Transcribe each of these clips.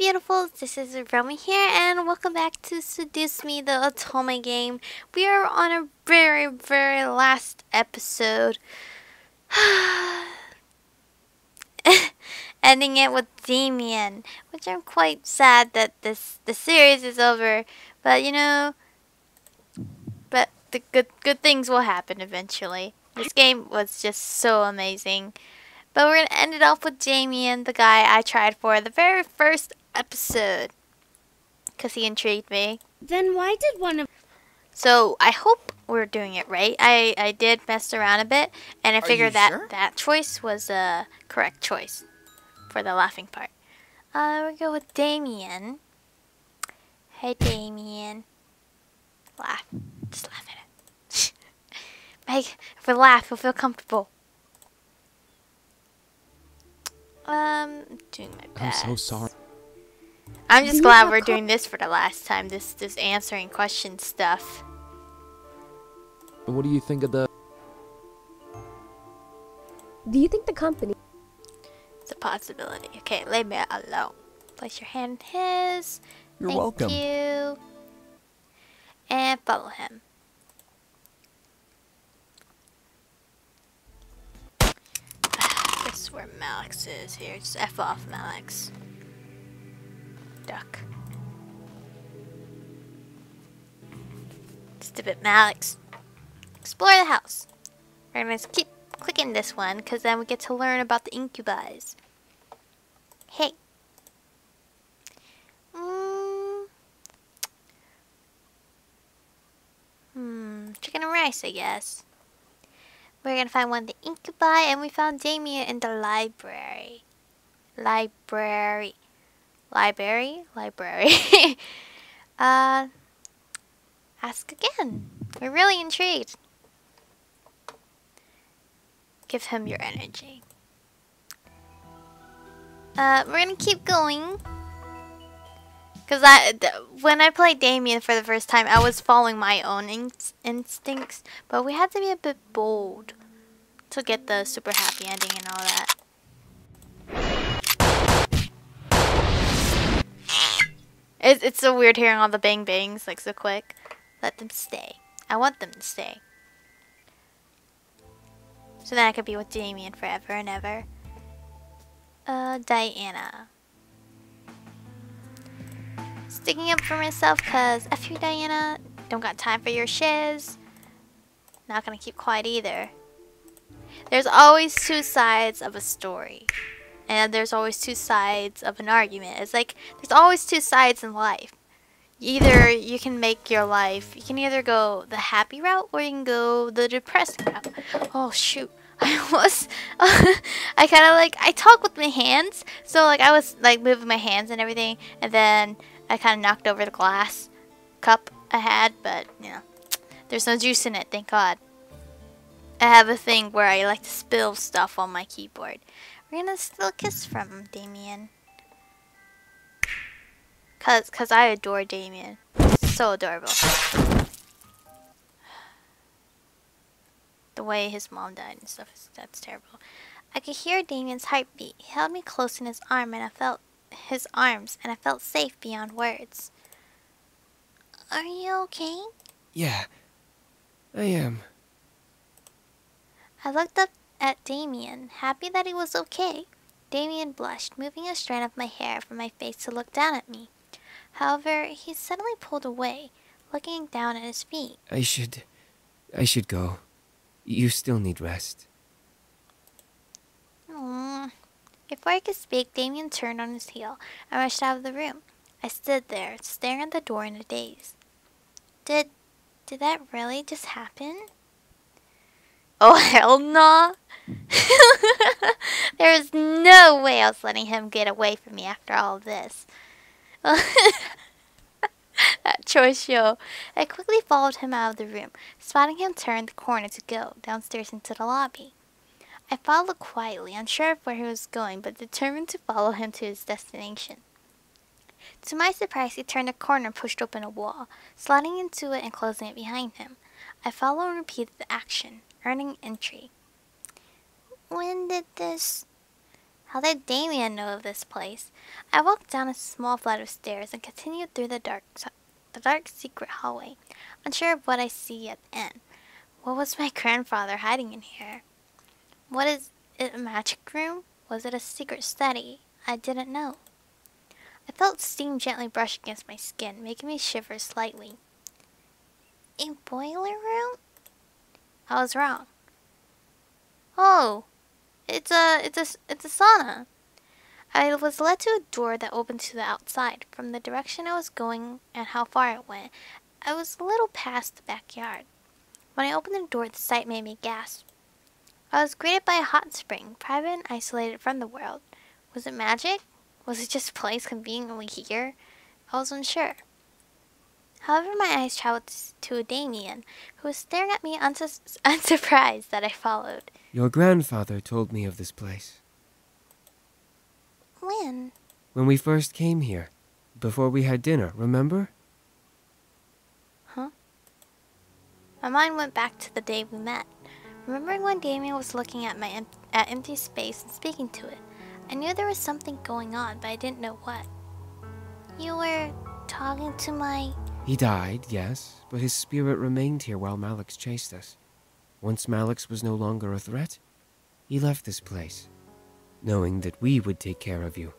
beautifuls, this is Aromie here, and welcome back to Seduce Me, the Otome game. We are on a very last episode. Ending it with Damian, which I'm quite sad that the series is over, but you know, but the good things will happen eventually. This game was just so amazing. But we're going to end it off with Damian, the guy I tried for the very first episode. Because he intrigued me. Then why did one of... So, I hope we're doing it right. I did mess around a bit. And I figured that choice was a correct choice. For the laughing part. We'll go with Damian. Hey, Damian. Laugh. Just laugh at it. Meg, if we laugh, we'll feel comfortable. Doing my best. I'm so sorry. I'm just glad we're doing this for the last time. This answering question stuff. What do you think of the... Do you think the company... It's a possibility. Okay, leave me alone. Place your hand in his. You're Thank welcome. you. And follow him. This is where Malix is here. Just F off, Malix. Duck. Stupid Malix. Explore the house. We're gonna keep clicking this one because then we get to learn about the incubi. Hey. Chicken and rice, I guess. We're gonna find one of the incubi, and we found Damian in the library. Library. Ask again. We're really intrigued. Give him your energy. We're gonna keep going. Because when I played Damian for the first time, I was following my own instincts. But we had to be a bit bold to get the super happy ending and all that. It's so weird hearing all the bang bangs like so quick. Let them stay. I want them to stay. So then I could be with Damian forever and ever. Diana. Sticking up for myself because F you, Diana. Don't got time for your shiz. Not gonna keep quiet either. There's always two sides of a story. And there's always two sides of an argument. It's like there's always two sides in life. Either you can make your life, you can either go the happy route or you can go the depressing route. Oh shoot. I kind of like, I talk with my hands. So like I was like moving my hands and everything. And then I kind of knocked over the glass cup I had. But you know, there's no juice in it, thank God. I have a thing where I like to spill stuff on my keyboard. We're gonna steal a kiss from Damian. Cause I adore Damian. So adorable. The way his mom died and stuff, that's terrible. I could hear Damian's heartbeat. He held me close in his arm and I felt his arms and I felt safe beyond words. Are you okay? Yeah, I am. I looked up at Damian, happy that he was okay. Damian blushed, moving a strand of my hair from my face to look down at me. However, he suddenly pulled away, looking down at his feet. I should go. You still need rest. Before I could speak, Damian turned on his heel and rushed out of the room. I stood there, staring at the door in a daze. Did that really just happen? Oh, hell no! There is no way I was letting him get away from me after all of this. That choice show. I quickly followed him out of the room, spotting him turn the corner to go downstairs into the lobby. I followed quietly, unsure of where he was going, but determined to follow him to his destination. To my surprise, he turned a corner and pushed open a wall, sliding into it and closing it behind him. I followed and repeated the action, earning entry. When did this How did Damien know of this place? I walked down a small flight of stairs and continued through the dark secret hallway, unsure of what I see at the end. What was my grandfather hiding in here? What is it, a magic room? Was it a secret study? I didn't know. I felt steam gently brush against my skin, making me shiver slightly. A boiler room? I was wrong. Oh, it's a sauna. I was led to a door that opened to the outside. From the direction I was going and how far it went, I was a little past the backyard. When I opened the door, the sight made me gasp. I was greeted by a hot spring, private and isolated from the world. Was it magic? Was it just a place conveniently here? I was unsure. However, my eyes traveled to a Damian, who was staring at me unsurprised that I followed. Your grandfather told me of this place. When? When we first came here. Before we had dinner, remember? Huh? My mind went back to the day we met. Remembering when Damian was looking at at empty space and speaking to it. I knew there was something going on, but I didn't know what. You were talking to my... He died, yes, but his spirit remained here while Malix chased us. Once Malix was no longer a threat, he left this place, knowing that we would take care of you.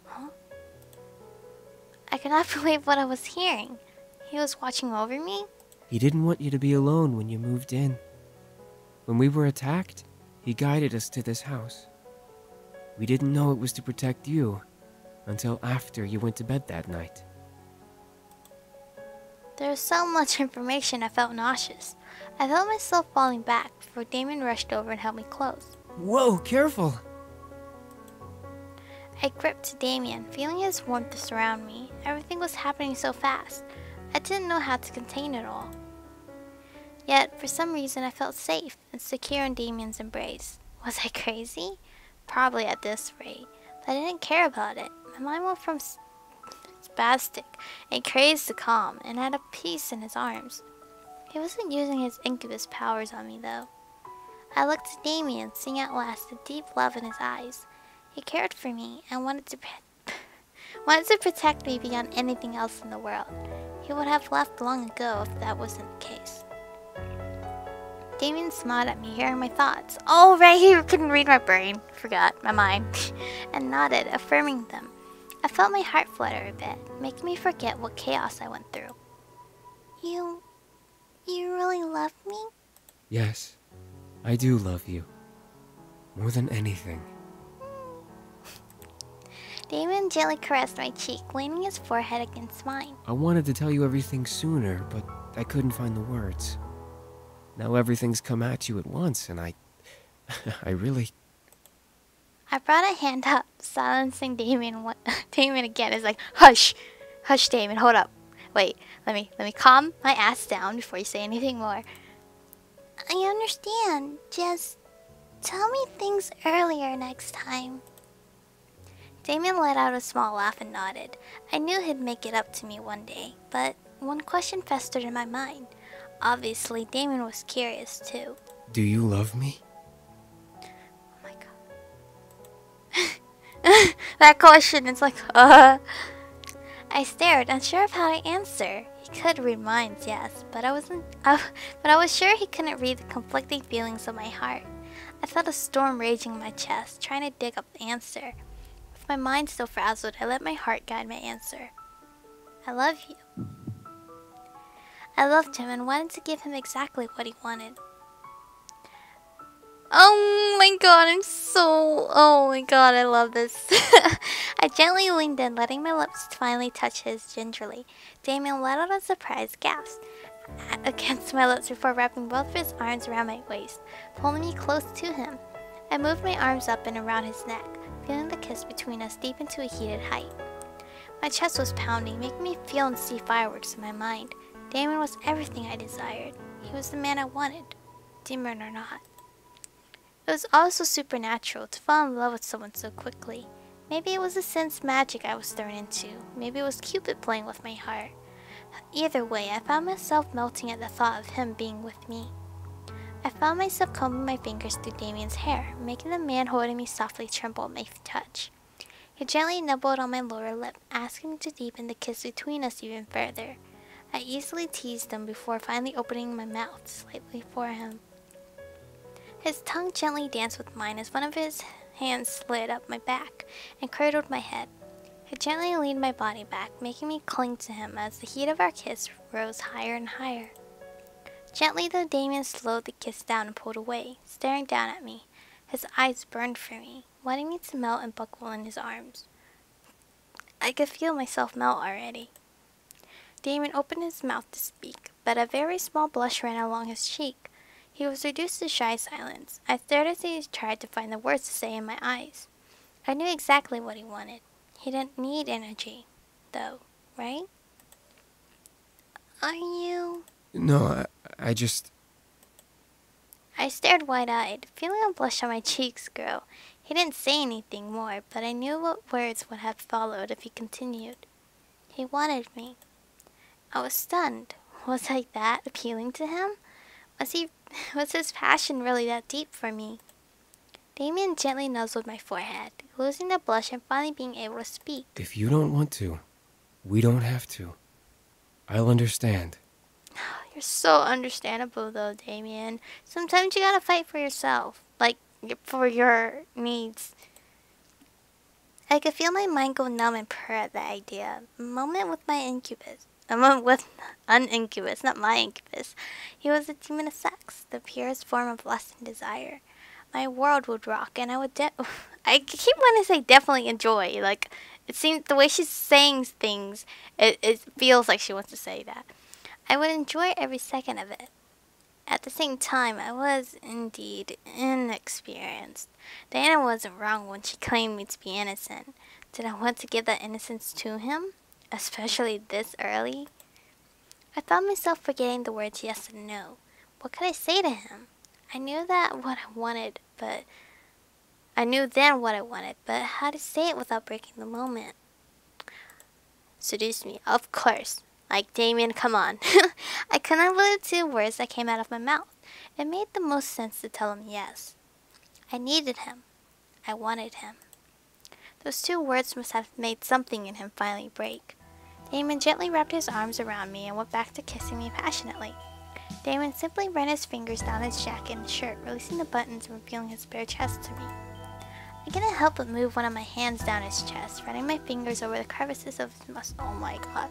Huh? I could not believe what I was hearing. He was watching over me? He didn't want you to be alone when you moved in. When we were attacked, he guided us to this house. We didn't know it was to protect you until after you went to bed that night. There was so much information I felt nauseous. I felt myself falling back before Damien rushed over and held me close. Whoa, careful! I gripped Damien, feeling his warmth surround me. Everything was happening so fast. I didn't know how to contain it all. Yet, for some reason, I felt safe and secure in Damien's embrace. Was I crazy? Probably at this rate. But I didn't care about it. My mind went from spastic and crazed to calm, and had a peace in his arms. He wasn't using his incubus powers on me, though. I looked at Damien, seeing at last the deep love in his eyes. He cared for me and wanted to protect me beyond anything else in the world. He would have left long ago if that wasn't the case. Damien smiled at me, hearing my thoughts. Oh, right, he couldn't read my brain. Forgot, my mind. And nodded, affirming them. I felt my heart flutter a bit, making me forget what chaos I went through. You really love me? Yes, I do love you. More than anything. Damien gently caressed my cheek, leaning his forehead against mine. I wanted to tell you everything sooner, but I couldn't find the words. Now everything's come at you at once, and I really... I brought a hand up, silencing Damien. Damien again is like, hush! Hush, Damien, hold up. Wait, let me calm my ass down before you say anything more. I understand. Just tell me things earlier next time. Damien let out a small laugh and nodded. I knew he'd make it up to me one day, but one question festered in my mind. Obviously, Damien was curious too. Do you love me? Oh my god. That question, it's like, I stared, unsure of how to answer. He could read minds, yes, but I was sure he couldn't read the conflicting feelings of my heart. I felt a storm raging in my chest, trying to dig up the answer. With my mind still frazzled, I let my heart guide my answer. I love you. I loved him and wanted to give him exactly what he wanted. Oh my god, oh my god, I love this. I gently leaned in, letting my lips finally touch his gingerly. Damien let out a surprised gasp against my lips before wrapping both of his arms around my waist, pulling me close to him. I moved my arms up and around his neck, feeling the kiss between us deep into a heated height. My chest was pounding, making me feel and see fireworks in my mind. Damien was everything I desired. He was the man I wanted, demon or not. It was also supernatural to fall in love with someone so quickly. Maybe it was a sense magic I was thrown into. Maybe it was Cupid playing with my heart. Either way, I found myself melting at the thought of him being with me. I found myself combing my fingers through Damian's hair, making the man holding me softly tremble at my touch. He gently nibbled on my lower lip, asking me to deepen the kiss between us even further. I easily teased him before finally opening my mouth slightly for him. His tongue gently danced with mine as one of his hands slid up my back and cradled my head. He gently leaned my body back, making me cling to him as the heat of our kiss rose higher and higher. Gently though, Damian slowed the kiss down and pulled away, staring down at me. His eyes burned for me, wanting me to melt and buckle in his arms. I could feel myself melt already. Damian opened his mouth to speak, but a very small blush ran along his cheek. He was reduced to shy silence. I stared as he tried to find the words to say in my eyes. I knew exactly what he wanted. He didn't need energy, though, right? Are you... No, I just... I stared wide-eyed, feeling a blush on my cheeks grow. He didn't say anything more, but I knew what words would have followed if he continued. He wanted me. I was stunned. Was I that appealing to him? Was his passion really that deep for me? Damian gently nuzzled my forehead, losing the blush and finally being able to speak. If you don't want to, we don't have to. I'll understand. You're so understandable though, Damian. Sometimes you gotta fight for yourself. Like, for your needs. I could feel my mind go numb and purr at the idea. A moment with my incubus. A moment with an incubus, not my incubus. He was a demon of sex, the purest form of lust and desire. My world would rock, and I would I keep wanting to say definitely enjoy. Like, it seems the way she's saying things, it feels like she wants to say that. I would enjoy every second of it. At the same time, I was indeed inexperienced. Diana wasn't wrong when she claimed me to be innocent. Did I want to give that innocence to him? Especially this early? I found myself forgetting the words yes and no. What could I say to him? I knew then what I wanted, but how to say it without breaking the moment? Seduce me, of course. Like, Damian, come on. I couldn't believe the 2 words that came out of my mouth. It made the most sense to tell him yes. I needed him. I wanted him. Those 2 words must have made something in him finally break. Damian gently wrapped his arms around me and went back to kissing me passionately. Damian simply ran his fingers down his jacket and shirt, releasing the buttons and revealing his bare chest to me. I couldn't help but move one of my hands down his chest, running my fingers over the crevices of his muscle. Oh my god.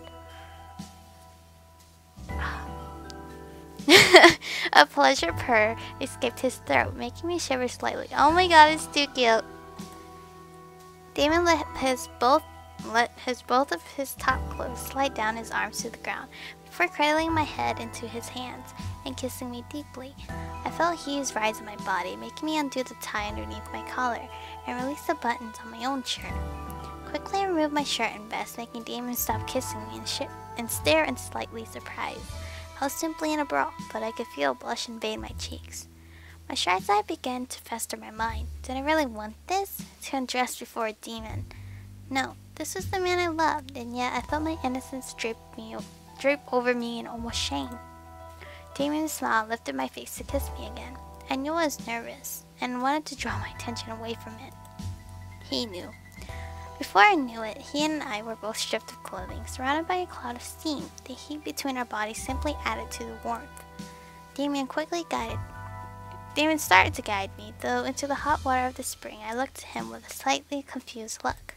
A pleasure purr escaped his throat, making me shiver slightly. Oh my god, it's too cute. Damian let both of his top clothes slide down his arms to the ground before cradling my head into his hands and kissing me deeply. I felt hues rise in my body, making me undo the tie underneath my collar and release the buttons on my own shirt. Quickly I removed my shirt and vest, making Damian stop kissing me and stare in slightly surprise. I was simply in a bra, but I could feel a blush invade my cheeks. My shy side began to fester my mind. Did I really want this? To undress before a demon? No, this was the man I loved, and yet I felt my innocence drape over me in almost shame. Damian's smile lifted my face to kiss me again. I knew I was nervous, and wanted to draw my attention away from it. He knew. Before I knew it, he and I were both stripped of clothing, surrounded by a cloud of steam. The heat between our bodies simply added to the warmth. Damian started to guide me, though, into the hot water of the spring. I looked at him with a slightly confused look.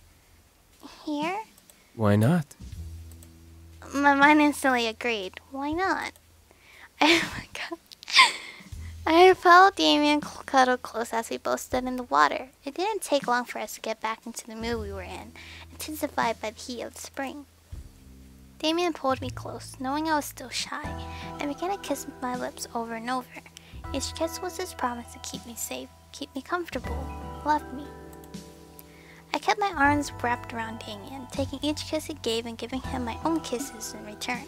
Here? Why not? My mind instantly agreed. Why not? Oh my god. I felt Damian cuddle close as we both stood in the water. It didn't take long for us to get back into the mood we were in, intensified by the heat of the spring. Damian pulled me close, knowing I was still shy, and began to kiss my lips over and over. Each kiss was his promise to keep me safe, keep me comfortable, love me. I kept my arms wrapped around Damian, taking each kiss he gave and giving him my own kisses in return.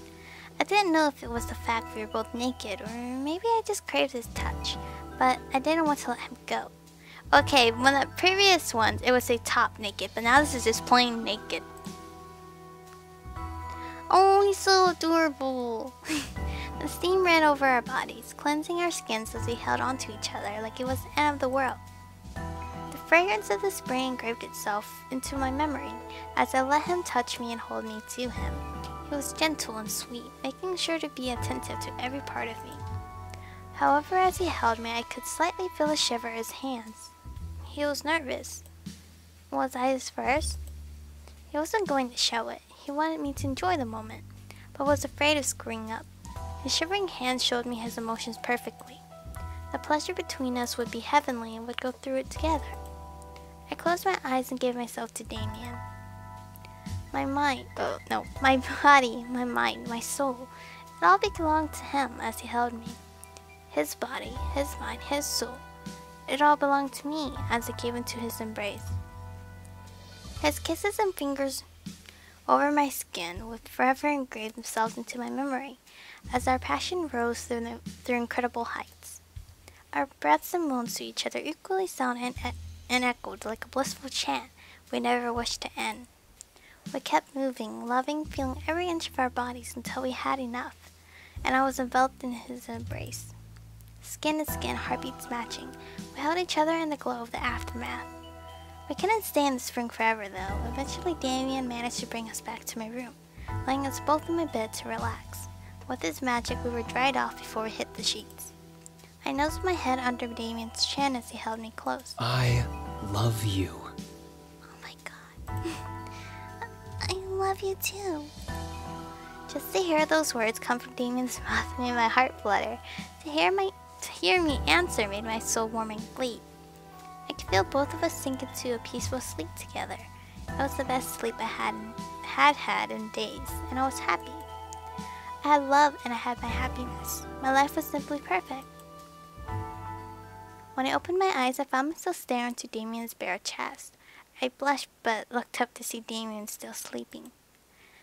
I didn't know if it was the fact we were both naked, or maybe I just craved his touch, but I didn't want to let him go. Okay, when the previous ones, it would say top naked, but now this is just plain naked. Oh, he's so adorable. The steam ran over our bodies, cleansing our skins as we held onto each other like it was the end of the world. The fragrance of the spray engraved itself into my memory as I let him touch me and hold me to him. He was gentle and sweet, making sure to be attentive to every part of me. However, as he held me, I could slightly feel a shiver in his hands. He was nervous. Was I his first? He wasn't going to show it. He wanted me to enjoy the moment, but was afraid of screwing up. His shivering hands showed me his emotions perfectly. The pleasure between us would be heavenly and would go through it together. I closed my eyes and gave myself to Damien. My body, my mind, my soul, it all belonged to him as he held me. His body, his mind, his soul, it all belonged to me as I gave into his embrace. His kisses and fingers over my skin would forever engrave themselves into my memory as our passion rose through incredible heights. Our breaths and moans to each other equally sounded and echoed like a blissful chant we never wished to end. We kept moving, loving, feeling every inch of our bodies until we had enough, and I was enveloped in his embrace. Skin to skin, heartbeats matching, we held each other in the glow of the aftermath. We couldn't stay in the spring forever though. Eventually Damien managed to bring us back to my room, laying us both in my bed to relax. With his magic we were dried off before we hit the sheets. I nosed my head under Damien's chin as he held me close. I love you. Oh my god. I love you too. Just to hear those words come from Damien's mouth made my heart flutter. To hear me answer made my soul warm and bleed. I could feel both of us sink into a peaceful sleep together. It was the best sleep I had in days, and I was happy. I had love and I had my happiness. My life was simply perfect. When I opened my eyes, I found myself staring into Damien's bare chest. I blushed but looked up to see Damien still sleeping.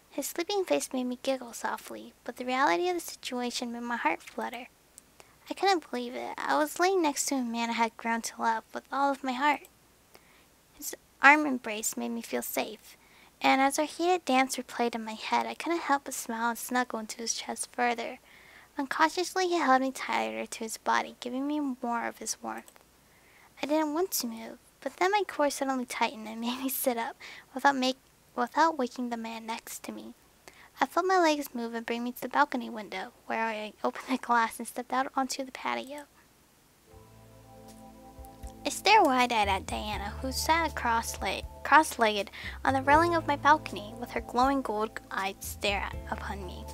His sleeping face made me giggle softly, but the reality of the situation made my heart flutter. I couldn't believe it. I was laying next to a man I had grown to love with all of my heart. His arm embrace made me feel safe, and as our heated dance replayed in my head, I couldn't help but smile and snuggle into his chest further. Unconsciously, he held me tighter to his body, giving me more of his warmth. I didn't want to move, but then my core suddenly tightened and made me sit up without waking the man next to me. I felt my legs move and bring me to the balcony window, where I opened the glass and stepped out onto the patio. I stared wide-eyed at Diana, who sat cross-legged on the railing of my balcony, with her glowing gold-eyed stare upon me.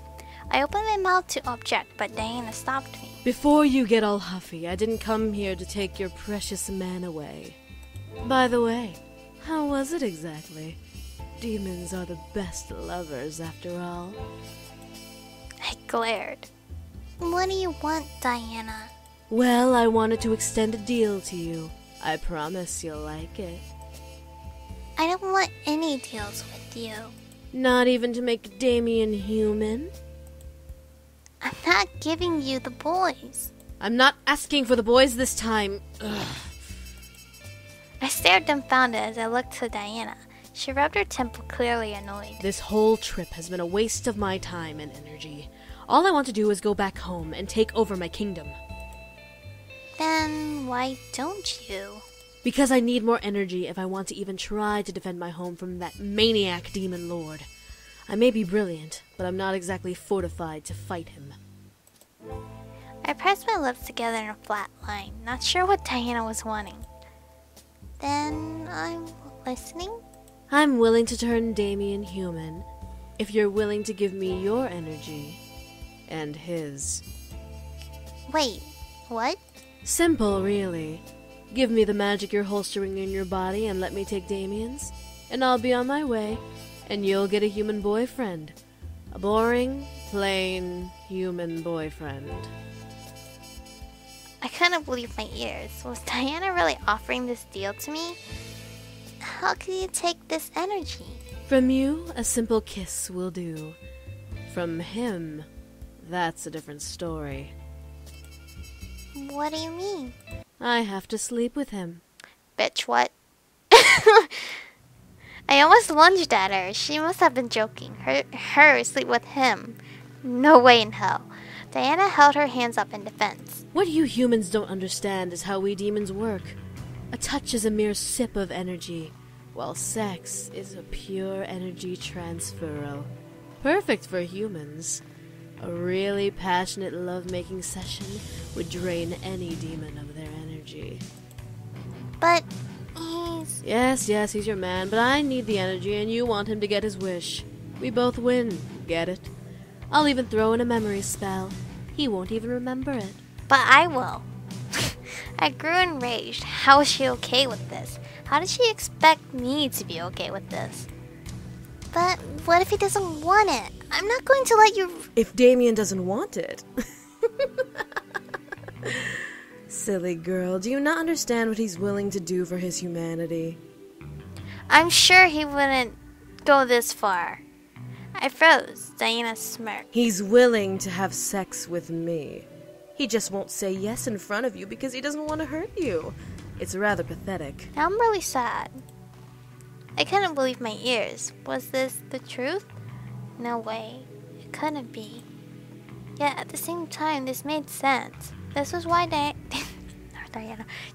I opened my mouth to object, but Diana stopped me. Before you get all huffy, I didn't come here to take your precious man away. By the way, how was it exactly? Demons are the best lovers, after all. I glared. What do you want, Diana? Well, I wanted to extend a deal to you. I promise you'll like it. I don't want any deals with you. Not even to make Damien human? I'm not giving you the boys. I'm not asking for the boys this time. Ugh. I stared dumbfounded as I looked to Diana. She rubbed her temple, clearly annoyed. This whole trip has been a waste of my time and energy. All I want to do is go back home and take over my kingdom. Then why don't you? Because I need more energy if I want to even try to defend my home from that maniac demon lord. I may be brilliant, but I'm not exactly fortified to fight him. I pressed my lips together in a flat line, not sure what Diana was wanting. Then I'm listening? I'm willing to turn Damien human, if you're willing to give me your energy, and his. Wait, what? Simple, really. Give me the magic you're holstering in your body and let me take Damien's, and I'll be on my way, and you'll get a human boyfriend. A boring, plain, human boyfriend. I couldn't believe my ears. Was Diana really offering this deal to me? How could you take this energy? From you, a simple kiss will do. From him, that's a different story. What do you mean? I have to sleep with him. Bitch, what? I almost lunged at her. She must have been joking. Her sleep with him. No way in hell. Diana held her hands up in defense. What you humans don't understand is how we demons work. A touch is a mere sip of energy, while sex is a pure energy transferal. Perfect for humans. A really passionate love-making session would drain any demon of their energy. But he's... Yes, he's your man, but I need the energy and you want him to get his wish. We both win, get it? I'll even throw in a memory spell. He won't even remember it. But I will. I grew enraged. How is she okay with this? How does she expect me to be okay with this? But what if he doesn't want it? I'm not going to let you... If Damien doesn't want it... Silly girl, do you not understand what he's willing to do for his humanity? I'm sure he wouldn't go this far. I froze. Diana smirked. He's willing to have sex with me. He just won't say yes in front of you because he doesn't want to hurt you. It's rather pathetic. Now I'm really sad. I couldn't believe my ears. Was this the truth? No way. It couldn't be. Yet at the same time, this made sense. This was why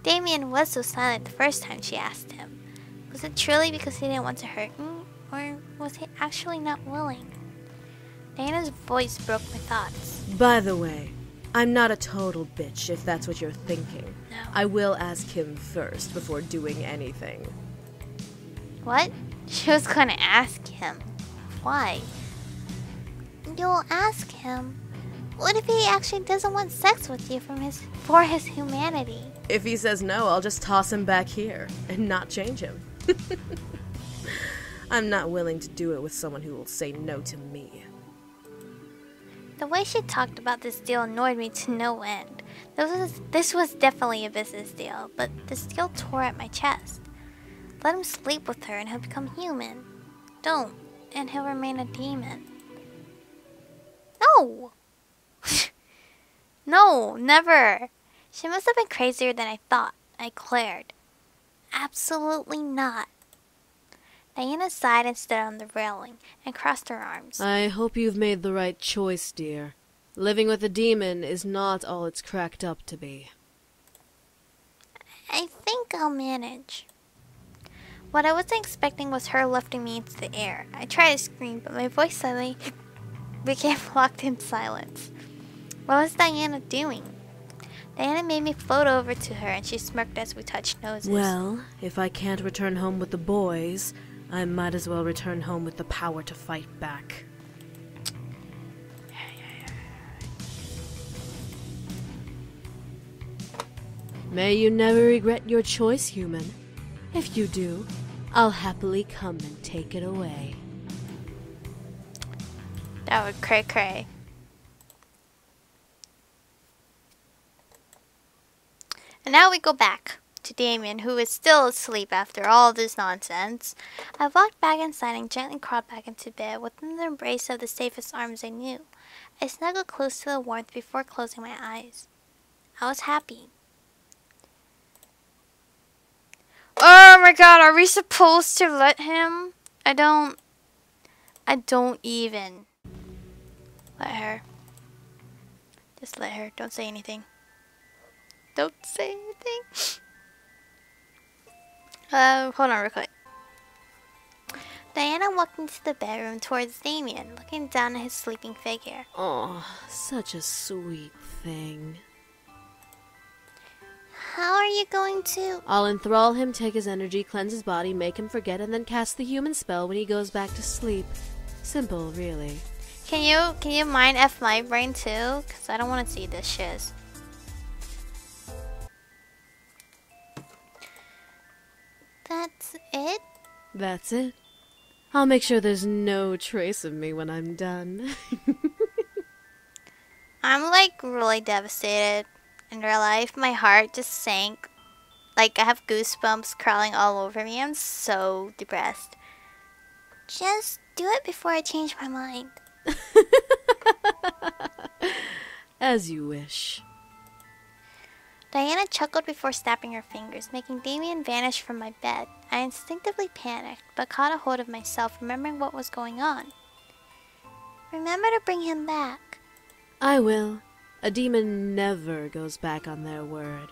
Damien was so silent the first time she asked him. Was it truly because he didn't want to hurt me? Or was he actually not willing? Diana's voice broke my thoughts. By the way, I'm not a total bitch if that's what you're thinking. No. I will ask him first before doing anything. What? She was going to ask him. Why? You'll ask him. What if he actually doesn't want sex with you for his humanity? If he says no, I'll just toss him back here and not change him. I'm not willing to do it with someone who will say no to me. The way she talked about this deal annoyed me to no end. This was definitely a business deal, but this deal tore at my chest. Let him sleep with her and he'll become human. Don't, and he'll remain a demon. No! No, never. She must have been crazier than I thought. I glared. Absolutely not. Diana sighed and stood on the railing and crossed her arms. I hope you've made the right choice, dear. Living with a demon is not all it's cracked up to be. I think I'll manage. What I wasn't expecting was her lifting me into the air. I tried to scream, but my voice suddenly became locked in silence. What was Diana doing? Diana made me float over to her and she smirked as we touched noses. Well, if I can't return home with the boys, I might as well return home with the power to fight back. May you never regret your choice, human. If you do, I'll happily come and take it away. That would cray. And now we go back to Damien, who is still asleep after all this nonsense. I walked back inside and gently crawled back into bed within the embrace of the safest arms I knew. I snuggled close to the warmth before closing my eyes. I was happy. Oh my god, are we supposed to let him? I don't even. Let her. Just let her. Don't say anything. Don't say anything. Hold on real quick. Diana walked into the bedroom towards Damien, looking down at his sleeping figure. Oh, such a sweet thing. How are you going to... I'll enthrall him, take his energy, cleanse his body, make him forget, and then cast the human spell when he goes back to sleep. Simple, really. Can you mind F my brain too? Because I don't want to see this shiz. That's it? That's it. I'll make sure there's no trace of me when I'm done. I'm like really devastated in real life. My heart just sank. Like I have goosebumps crawling all over me. I'm so depressed. Just do it before I change my mind. As you wish. Diana chuckled before snapping her fingers, making Damien vanish from my bed. I instinctively panicked, but caught a hold of myself, remembering what was going on. Remember to bring him back. I will. A demon never goes back on their word.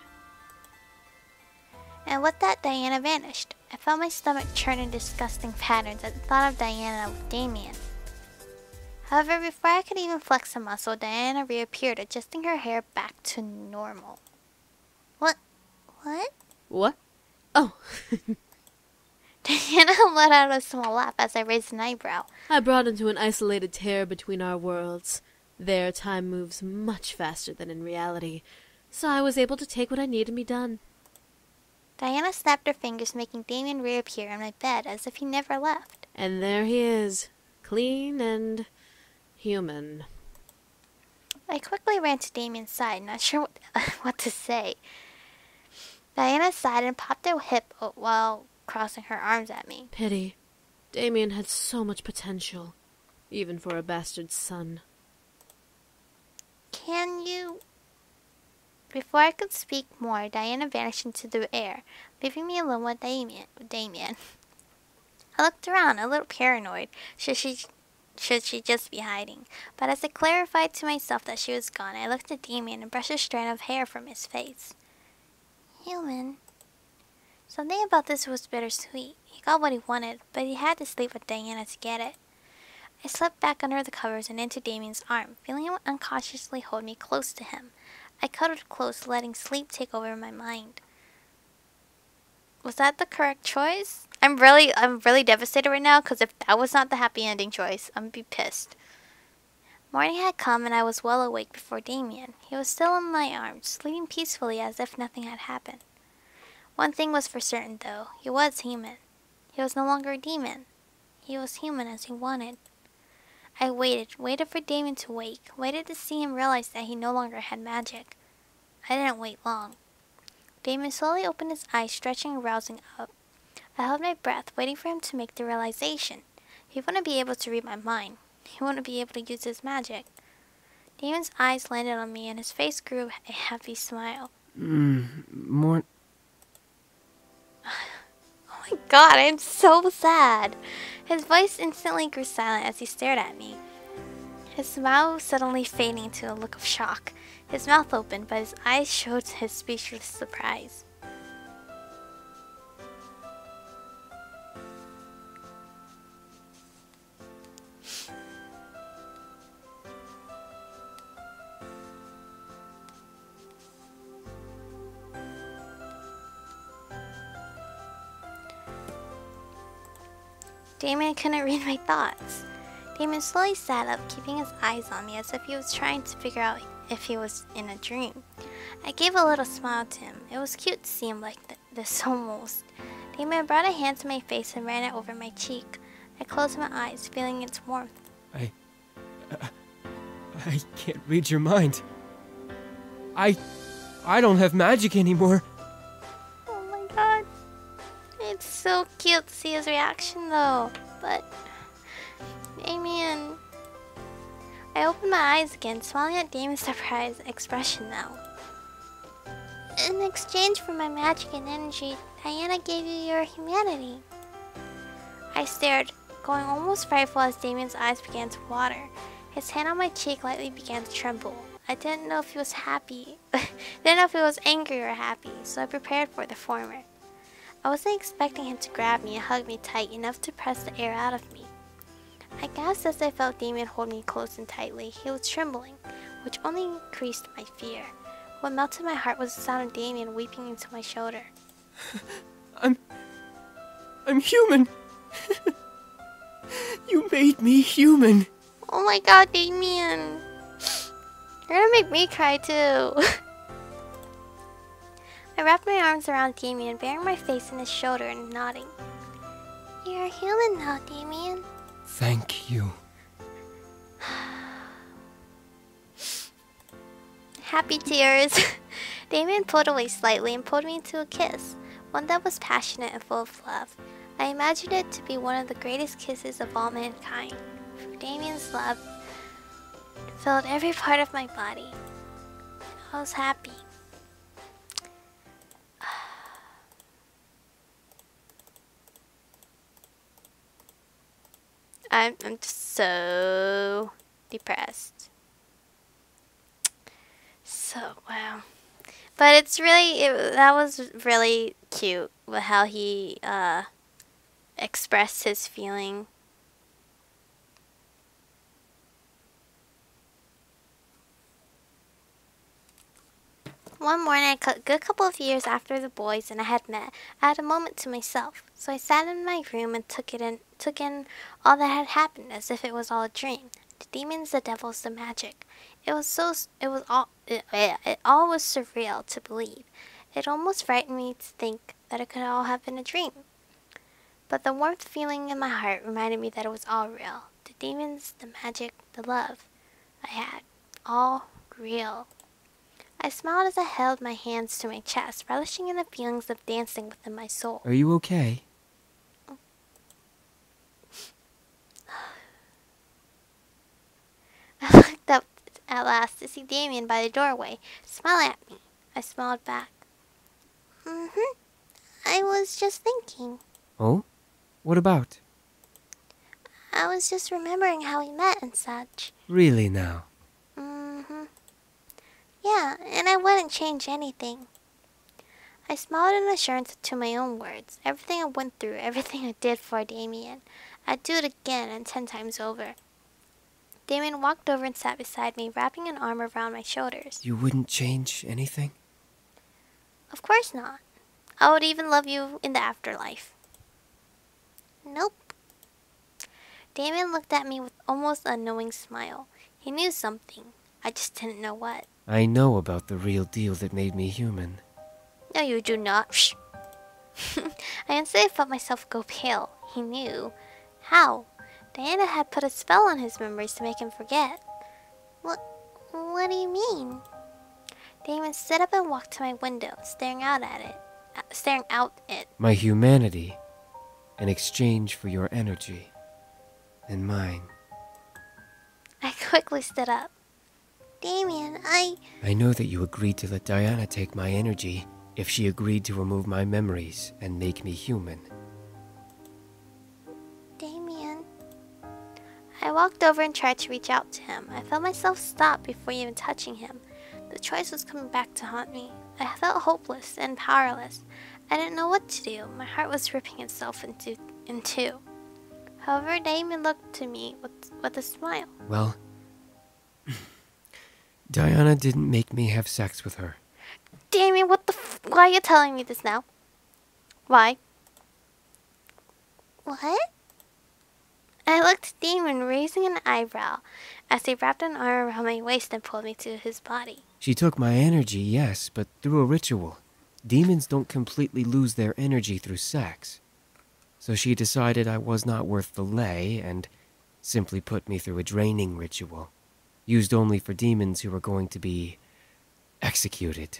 And with that, Diana vanished. I felt my stomach churn in disgusting patterns at the thought of Diana with Damian. However, before I could even flex a muscle, Diana reappeared, adjusting her hair back to normal. What? What? Oh, Diana let out a small laugh as I raised an eyebrow. I brought into an isolated tear between our worlds. There, time moves much faster than in reality, so I was able to take what I need and be done. Diana snapped her fingers, making Damian reappear in my bed as if he never left. And there he is, clean and human. I quickly ran to Damian's side, not sure what to say. Diana sighed and popped her hip while crossing her arms at me. Pity. Damian had so much potential, even for a bastard son. Can you... Before I could speak more, Diana vanished into the air, leaving me alone with Damian. I looked around, a little paranoid. Should she just be hiding? But as I clarified to myself that she was gone, I looked at Damian and brushed a strand of hair from his face. Human. Something about this was bittersweet. He got what he wanted, but he had to sleep with Diana to get it. I slipped back under the covers and into Damian's arm, feeling him unconsciously hold me close to him. I cuddled close, letting sleep take over my mind. Was that the correct choice? I'm really devastated right now, because if that was not the happy ending choice, I'm gonna be pissed. Morning had come and I was well awake before Damian. He was still in my arms, sleeping peacefully as if nothing had happened. One thing was for certain though, he was human. He was no longer a demon. He was human as he wanted. I waited for Damian to wake, waited to see him realize that he no longer had magic. I didn't wait long. Damian slowly opened his eyes, stretching and rousing up. I held my breath, waiting for him to make the realization. He wouldn't be able to read my mind. He wouldn't be able to use his magic. Damian's eyes landed on me and his face grew a happy smile. More... Oh my god, I'm so sad. His voice instantly grew silent as he stared at me. His smile was suddenly fading to a look of shock. His mouth opened, but his eyes showed his speechless surprise. Damian couldn't read my thoughts. Damian slowly sat up, keeping his eyes on me as if he was trying to figure out if he was in a dream. I gave a little smile to him. It was cute to see him like this almost. Damian brought a hand to my face and ran it over my cheek. I closed my eyes, feeling its warmth. I can't read your mind. I don't have magic anymore. Oh my god. It's so cute to see his reaction though. But... Damian... I opened my eyes again, smiling at Damian's surprised expression now. In exchange for my magic and energy, Diana gave you your humanity. I stared, going almost frightful as Damian's eyes began to water. His hand on my cheek lightly began to tremble. I didn't know if he was happy. Didn't know if he was angry or happy, so I prepared for the former. I wasn't expecting him to grab me and hug me tight enough to press the air out of me. I gasped as I felt Damian hold me close and tightly. He was trembling, which only increased my fear. What melted my heart was the sound of Damian weeping into my shoulder. I'm human. You made me human. Oh my god, Damian! You're gonna make me cry too. I wrapped my arms around Damian, burying my face in his shoulder and nodding. You're human now, Damian. Thank you. Happy tears. Damian pulled away slightly and pulled me into a kiss, one that was passionate and full of love. I imagined it to be one of the greatest kisses of all mankind. For Damian's love filled every part of my body. I was happy. I'm just so depressed. So, wow. But it's really, that was really cute with how he expressed his feeling. One morning, a good couple of years after the boys and I had met, I had a moment to myself. So I sat in my room and took in all that had happened as if it was all a dream. The demons, the devils, the magic. It all was surreal to believe. It almost frightened me to think that it could all have been a dream. But the warmth feeling in my heart reminded me that it was all real. The demons, the magic, the love I had, all real. I smiled as I held my hands to my chest, relishing in the feelings of dancing within my soul. Are you okay? I looked up at last to see Damien by the doorway, smiling at me. I smiled back. I was just thinking. Oh? What about? I was just remembering how we met and such. Really now? Yeah, and I wouldn't change anything. I smiled in assurance to my own words. Everything I went through, everything I did for Damien, I'd do it again and 10 times over. Damien walked over and sat beside me, wrapping an arm around my shoulders. You wouldn't change anything? Of course not. I would even love you in the afterlife. Nope. Damien looked at me with almost a knowing smile. He knew something. I just didn't know what. I know about the real deal that made me human. No, you do not. Shh. I instantly felt myself go pale. He knew. How? Diana had put a spell on his memories to make him forget. What do you mean? Damien stood up and walked to my window, staring out it. My humanity, in exchange for your energy, and mine. I quickly stood up. Damien, I know that you agreed to let Diana take my energy if she agreed to remove my memories and make me human. Damien. I walked over and tried to reach out to him. I felt myself stop before even touching him. The choice was coming back to haunt me. I felt hopeless and powerless. I didn't know what to do. My heart was ripping itself in two. However, Damien looked to me with a smile. Well, Diana didn't make me have sex with her. Damien, why are you telling me this now? Why? What? I looked at Damien, raising an eyebrow, as he wrapped an arm around my waist and pulled me to his body. She took my energy, yes, but through a ritual. Demons don't completely lose their energy through sex. So she decided I was not worth the lay and simply put me through a draining ritual, used only for demons who were going to be executed.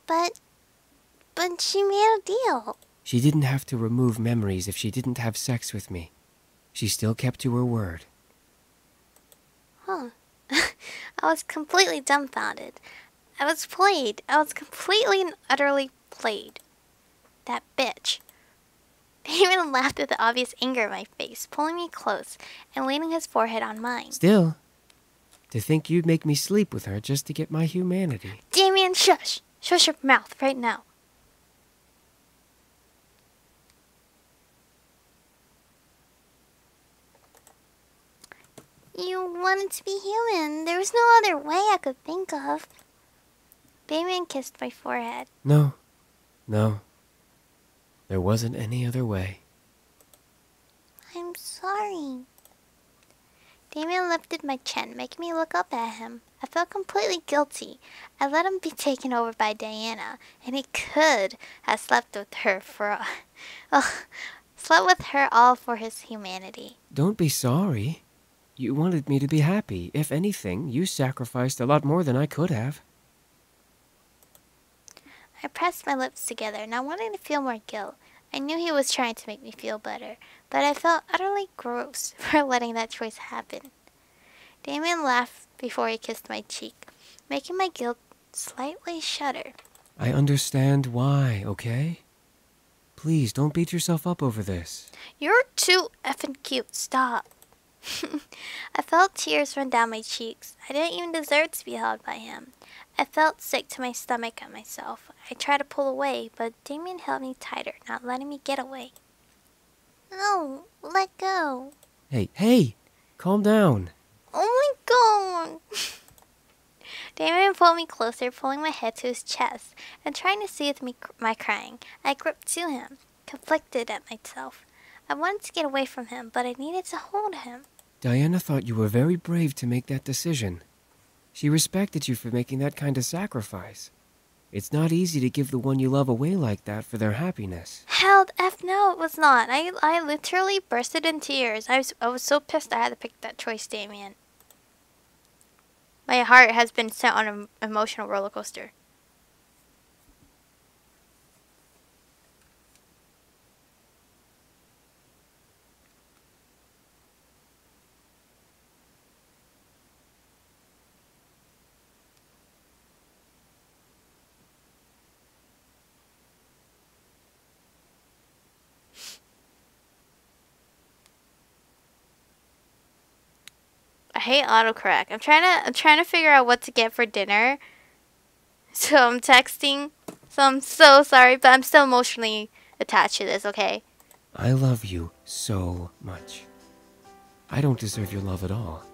But she made a deal. She didn't have to remove memories if she didn't have sex with me. She still kept to her word. Huh. I was completely dumbfounded. I was played. I was completely and utterly played. That bitch. Damien laughed at the obvious anger in my face, pulling me close and leaning his forehead on mine. Still, to think you'd make me sleep with her just to get my humanity. Damien, shush! Shush your mouth right now. You wanted to be human. There was no other way I could think of. Damien kissed my forehead. No. There wasn't any other way. I'm sorry. Damien lifted my chin, making me look up at him. I felt completely guilty. I let him be taken over by Diana, and he could have slept with her all for his humanity. Don't be sorry. You wanted me to be happy. If anything, you sacrificed a lot more than I could have. I pressed my lips together, not wanting to feel more guilt. I knew he was trying to make me feel better, but I felt utterly gross for letting that choice happen. Damien laughed before he kissed my cheek, making my guilt slightly shudder. I understand why, okay? Please, don't beat yourself up over this. You're too effing cute. Stop. I felt tears run down my cheeks. I didn't even deserve to be held by him. I felt sick to my stomach at myself. I tried to pull away, but Damien held me tighter, not letting me get away. No, let go. Hey, calm down. Oh my god. Damien pulled me closer, pulling my head to his chest and trying to soothe my crying. I gripped to him, conflicted at myself. I wanted to get away from him, but I needed to hold him. Diana thought you were very brave to make that decision. She respected you for making that kind of sacrifice. It's not easy to give the one you love away like that for their happiness. Hell F no, it was not. I literally bursted in tears. I was so pissed I had to pick that choice, Damien. My heart has been set on an emotional roller coaster. I hate autocorrect. I'm trying to figure out what to get for dinner. So I'm texting. So I'm so sorry, but I'm still emotionally attached to this, okay? I love you so much. I don't deserve your love at all.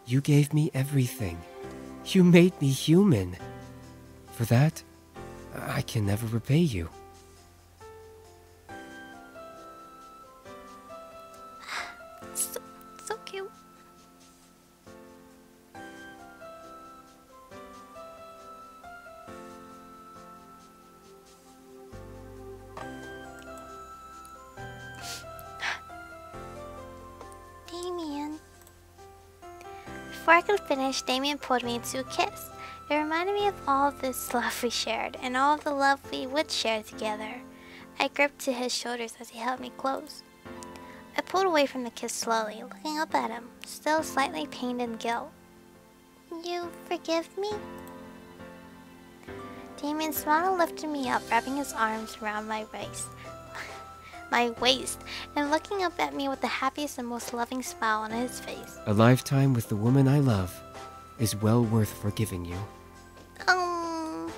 You gave me everything. You made me human. For that, I can never repay you. So cute. Damien. Before I could finish, Damien pulled me into a kiss. It reminded me of all this love we shared, and all of the love we would share together. I gripped to his shoulders as he held me close. I pulled away from the kiss slowly, looking up at him, still slightly pained in guilt. You forgive me? Damien smiled and lifted me up, wrapping his arms around my waist, and looking up at me with the happiest and most loving smile on his face. A lifetime with the woman I love is well worth forgiving you. I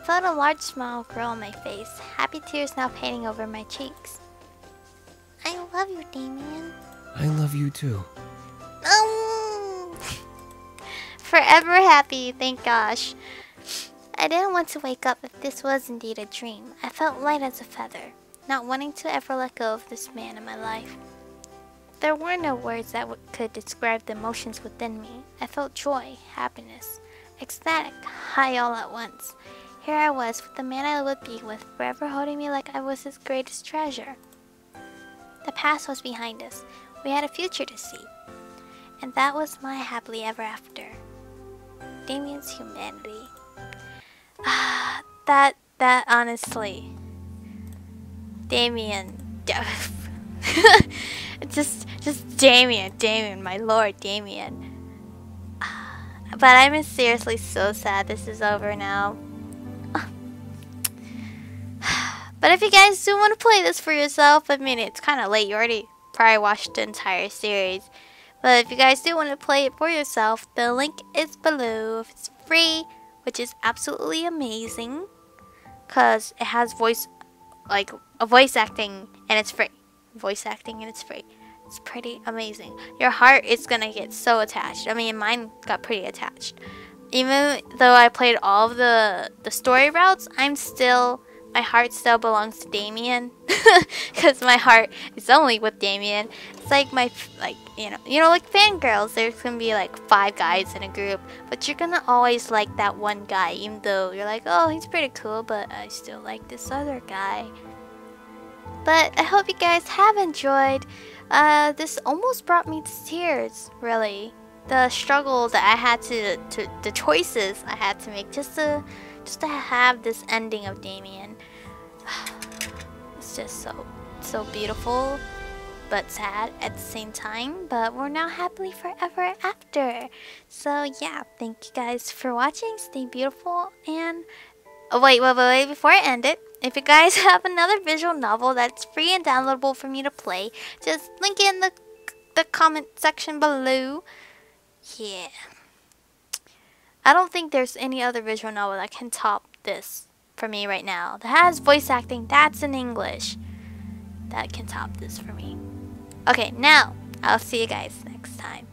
felt a large smile grow on my face, happy tears now painting over my cheeks. I love you, Damien. I love you too. Forever happy, thank gosh. I didn't want to wake up if this was indeed a dream. I felt light as a feather, not wanting to ever let go of this man in my life. There were no words that could describe the emotions within me. I felt joy, happiness, ecstatic, high all at once. Here I was with the man I would be with, forever holding me like I was his greatest treasure. The past was behind us. We had a future to see. And that was my happily ever after. Damien's humanity. That honestly. Damien. just Damien, my lord, Damien. But I'm seriously so sad this is over now. But if you guys do want to play this for yourself, I mean, it's kind of late. You already probably watched the entire series. But if you guys do want to play it for yourself, the link is below. If it's free, which is absolutely amazing, because it has voice acting and it's free. Voice acting and it's free. It's pretty amazing. Your heart is gonna get so attached. I mean, mine got pretty attached. Even though I played all of the story routes, my heart still belongs to Damien, because my heart is only with Damien. It's like like fangirls. There's gonna be like 5 guys in a group, but you're gonna always like that one guy, even though you're like, oh, he's pretty cool, but I still like this other guy. But I hope you guys have enjoyed. This almost brought me to tears, really. The struggle that I had the choices I had to make just to have this ending of Damien. It's just so beautiful, but sad at the same time. But we're now happily forever after. So yeah, thank you guys for watching. Stay beautiful, and wait, before I end it, if you guys have another visual novel that's free and downloadable for me to play, just link it in the the comment section below. Yeah. I don't think there's any other visual novel that can top this for me right now. That has voice acting, that's in English. That can top this for me. Okay, now, I'll see you guys next time.